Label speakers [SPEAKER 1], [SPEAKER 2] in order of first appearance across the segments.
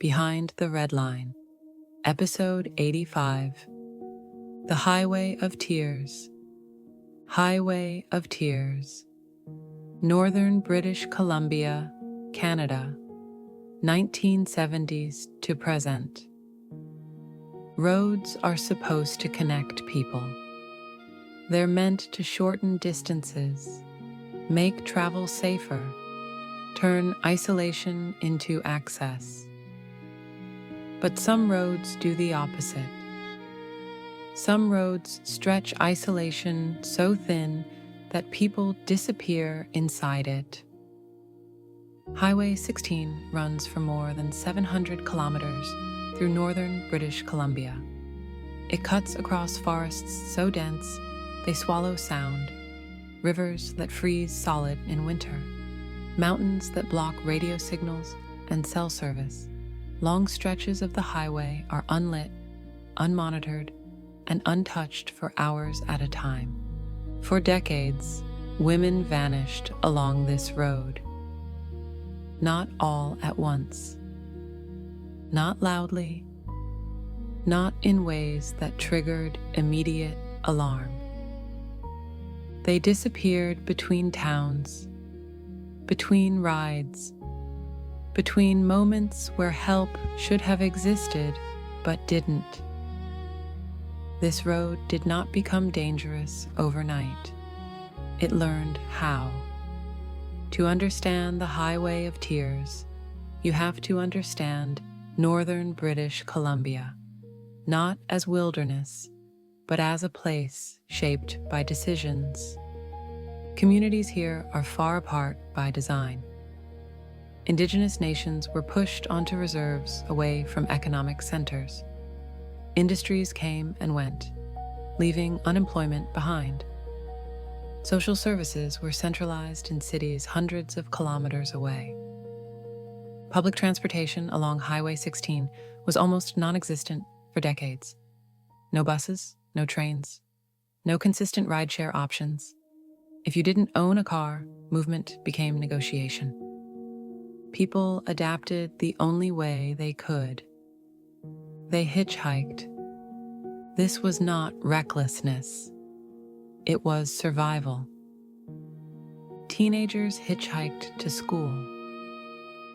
[SPEAKER 1] Behind the RedLine, Episode 85, The Highway of Tears. Highway of Tears. Northern British Columbia, Canada, 1970s to present. Roads are supposed to connect people. They're meant to shorten distances, make travel safer, turn isolation into access. But some roads do the opposite. Some roads stretch isolation so thin that people disappear inside it. Highway 16 runs for more than 700 kilometers through northern British Columbia. It cuts across forests so dense they swallow sound, rivers that freeze solid in winter, mountains that block radio signals and cell service. Long stretches of the highway are unlit, unmonitored, and untouched for hours at a time. For decades, women vanished along this road. Not all at once. Not loudly. Not in ways that triggered immediate alarm. They disappeared between towns, between rides, between moments where help should have existed but didn't. This road did not become dangerous overnight. It learned how. To understand the Highway of Tears, you have to understand northern British Columbia, not as wilderness, but as a place shaped by decisions. Communities here are far apart by design. Indigenous nations were pushed onto reserves away from economic centers. Industries came and went, leaving unemployment behind. Social services were centralized in cities hundreds of kilometers away. Public transportation along Highway 16 was almost non-existent for decades. No buses, no trains, no consistent rideshare options. If you didn't own a car, movement became negotiation. People adapted the only way they could. They hitchhiked. This was not recklessness. It was survival. Teenagers hitchhiked to school.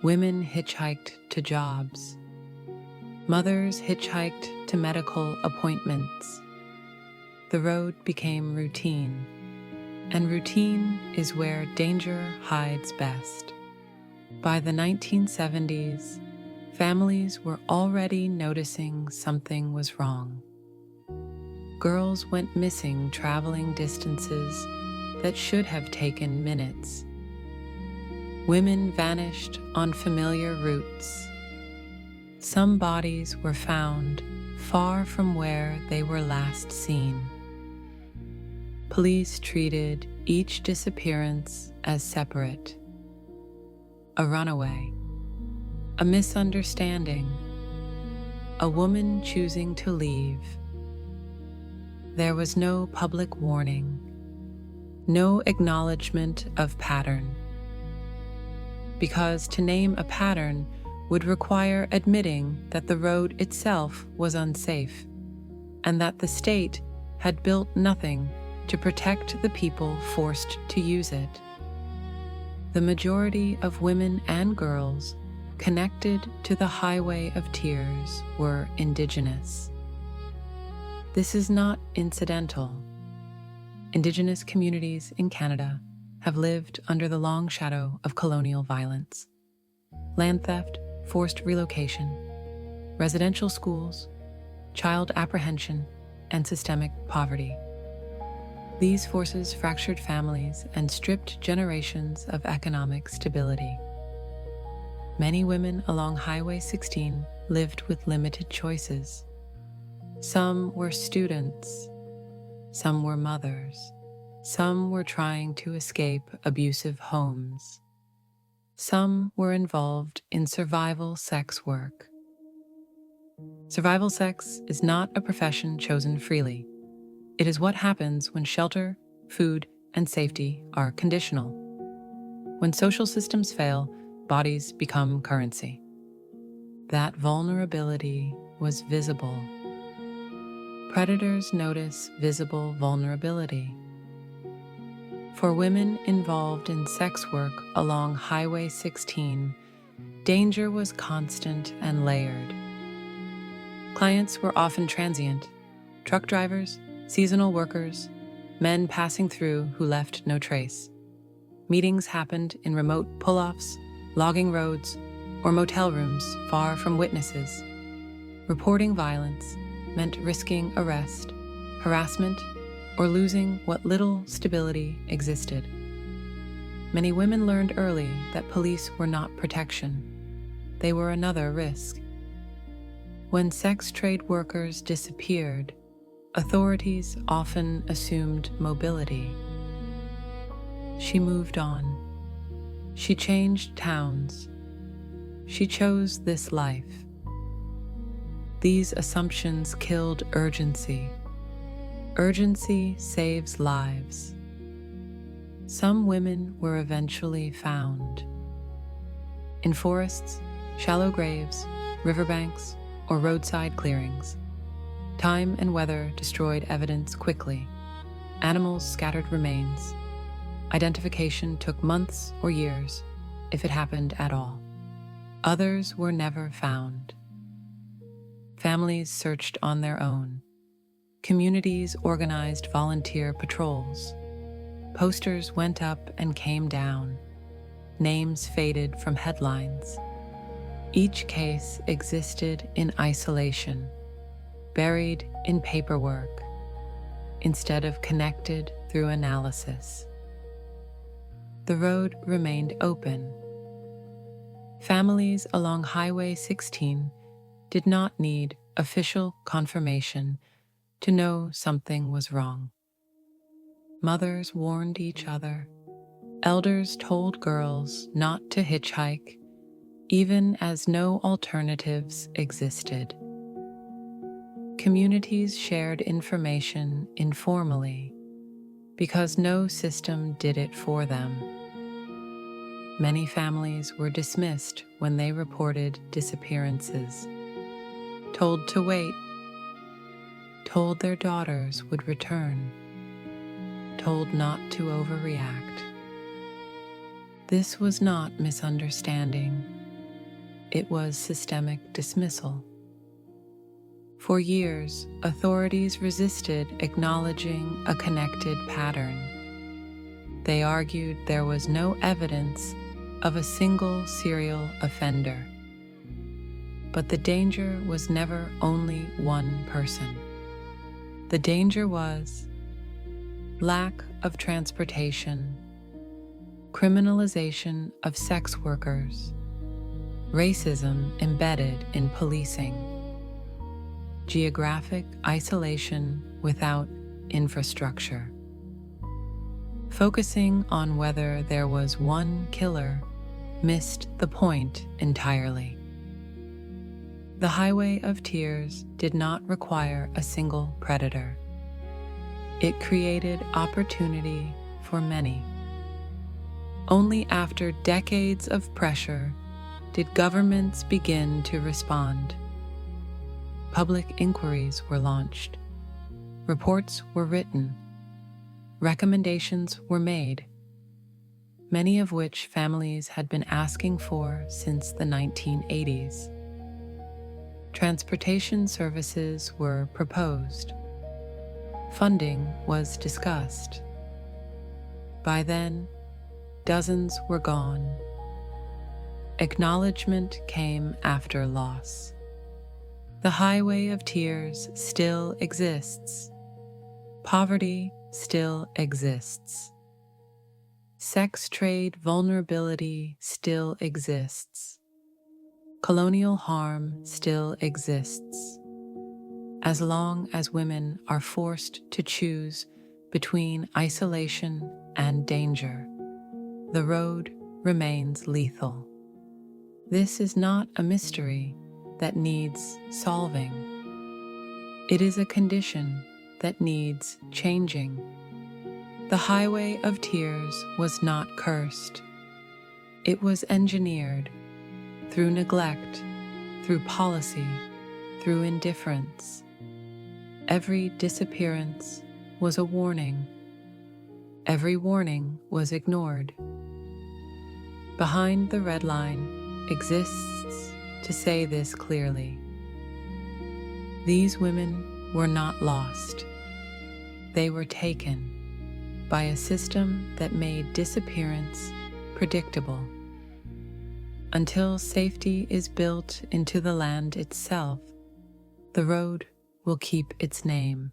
[SPEAKER 1] Women hitchhiked to jobs. Mothers hitchhiked to medical appointments. The road became routine, and routine is where danger hides best. By the 1970s, families were already noticing something was wrong. Girls went missing traveling distances that should have taken minutes. Women vanished on familiar routes. Some bodies were found far from where they were last seen. Police treated each disappearance as separate. A runaway, a misunderstanding, a woman choosing to leave. There was no public warning, no acknowledgement of pattern. Because to name a pattern would require admitting that the road itself was unsafe, and that the state had built nothing to protect the people forced to use it. The majority of women and girls connected to the Highway of Tears were Indigenous. This is not incidental. Indigenous communities in Canada have lived under the long shadow of colonial violence. Land theft, forced relocation, residential schools, child apprehension, and systemic poverty. These forces fractured families and stripped generations of economic stability. Many women along Highway 16 lived with limited choices. Some were students, some were mothers, some were trying to escape abusive homes. Some were involved in survival sex work. Survival sex is not a profession chosen freely. It is what happens when shelter, food, and safety are conditional. When social systems fail, bodies become currency. That vulnerability was visible. Predators notice visible vulnerability. For women involved in sex work along Highway 16, danger was constant and layered. Clients were often transient: truck drivers, seasonal workers, men passing through who left no trace. Meetings happened in remote pull-offs, logging roads, or motel rooms far from witnesses. Reporting violence meant risking arrest, harassment, or losing what little stability existed. Many women learned early that police were not protection. They were another risk. When sex trade workers disappeared, authorities often assumed mobility. She moved on. She changed towns. She chose this life. These assumptions killed urgency. Urgency saves lives. Some women were eventually found in forests, shallow graves, riverbanks, or roadside clearings. Time and weather destroyed evidence quickly. Animals scattered remains. Identification took months or years, if it happened at all. Others were never found. Families searched on their own. Communities organized volunteer patrols. Posters went up and came down. Names faded from headlines. Each case existed in isolation, buried in paperwork, instead of connected through analysis. The road remained open. Families along Highway 16 did not need official confirmation to know something was wrong. Mothers warned each other. Elders told girls not to hitchhike, even as no alternatives existed. Communities shared information informally because no system did it for them. Many families were dismissed when they reported disappearances, told to wait, told their daughters would return, told not to overreact. This was not misunderstanding. It was systemic dismissal. For years, authorities resisted acknowledging a connected pattern. They argued there was no evidence of a single serial offender. But the danger was never only one person. The danger was lack of transportation, criminalization of sex workers, racism embedded in policing, geographic isolation without infrastructure. Focusing on whether there was one killer missed the point entirely. The Highway of Tears did not require a single predator. It created opportunity for many. Only after decades of pressure did governments begin to respond. Public inquiries were launched. Reports were written. Recommendations were made, many of which families had been asking for since the 1980s. Transportation services were proposed. Funding was discussed. By then, dozens were gone. Acknowledgement came after loss. The Highway of Tears still exists. Poverty still exists. Sex trade vulnerability still exists. Colonial harm still exists. As long as women are forced to choose between isolation and danger, the road remains lethal. This is not a mystery that needs solving. It is a condition that needs changing. The Highway of Tears was not cursed. It was engineered through neglect, through policy, through indifference. Every disappearance was a warning. Every warning was ignored. Behind the Red Line exists to say this clearly. These women were not lost. They were taken by a system that made disappearance predictable. Until safety is built into the land itself, the road will keep its name.